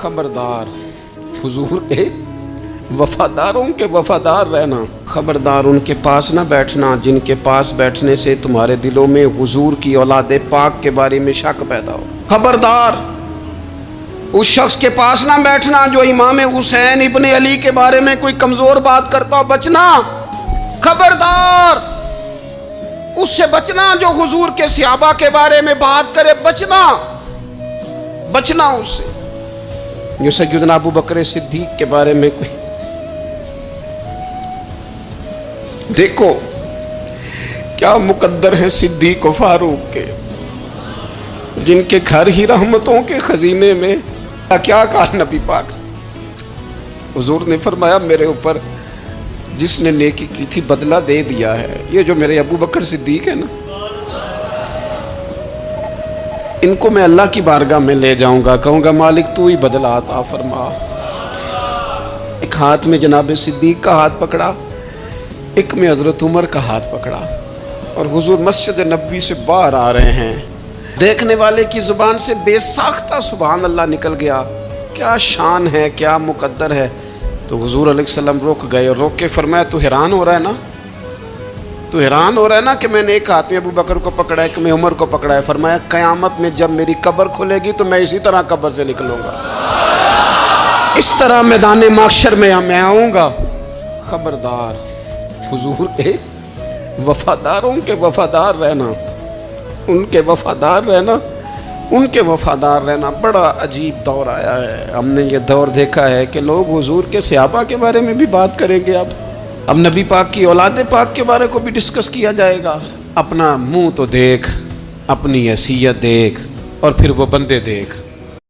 خبردار حضور کے وفاداروں کے وفادار رہنا، خبردار ان کے پاس نہ بیٹھنا جن کے پاس بیٹھنے سے تمہارے دلوں میں حضور کی اولاد پاک کے بارے میں شک پیدا ہو، خبردار اس شخص کے پاس نہ بیٹھنا جو امام حسین ابن علی کے بارے میں کوئی کمزور بات کرتا ہو، بچنا، خبردار اس سے بچنا جو حضور کے صحابہ کے بارے میں بات کرے، بچنا اس سے، جو سیدنا ابو بکر صدیق کے بارے میں کوئی، دیکھو کیا مقدر ہیں صدیق و فاروق کے، جن کے گھر ہی رحمتوں کے خزینے میں، کیا کہا نبی پاک، حضور نے فرمایا میرے اوپر جس نے نیکی کی تھی بدلہ دے دیا ہے، یہ جو میرے ابو بکر صدیق ہے نا، ان کو میں اللہ کی بارگاہ میں لے جاؤں گا، کہوں گا مالک تو ہی بدلہ عطا فرما۔ ایک ہاتھ میں جناب صدیق کا ہاتھ پکڑا، ایک میں حضرت عمر کا ہاتھ پکڑا، اور حضور مسجد نبوی سے باہر آ رہے ہیں، دیکھنے والے کی زبان سے بے ساختہ سبحان اللہ نکل گیا، کیا شان ہے، کیا مقدر ہے۔ تو حضور علیہ السلام رک گئے اور روک کے فرمایا تو حیران ہو رہا ہے نا، تو حیران ہو رہا ہے نا کہ میں نے ایک ہاتھ میں ابو بکر کو پکڑا ہے، ایک میں عمر کو پکڑا ہے، فرمایا قیامت میں جب میری قبر کھلے گی تو میں اسی طرح قبر سے نکلوں گا، اس طرح میدان محشر میں میں آؤں گا۔ خبردار حضور کے وفاداروں کے وفادار رہنا، ان کے وفادار رہنا، ان کے وفادار رہنا۔ بڑا عجیب دور آیا ہے، ہم نے یہ دور دیکھا ہے کہ لوگ حضور کے صحابہ کے بارے میں بھی بات کریں گے، اب نبی پاک کی اولاد پاک کے بارے کو بھی ڈسکس کیا جائے گا۔ اپنا منہ تو دیکھ، اپنی حیثیت دیکھ، اور پھر وہ بندے دیکھ۔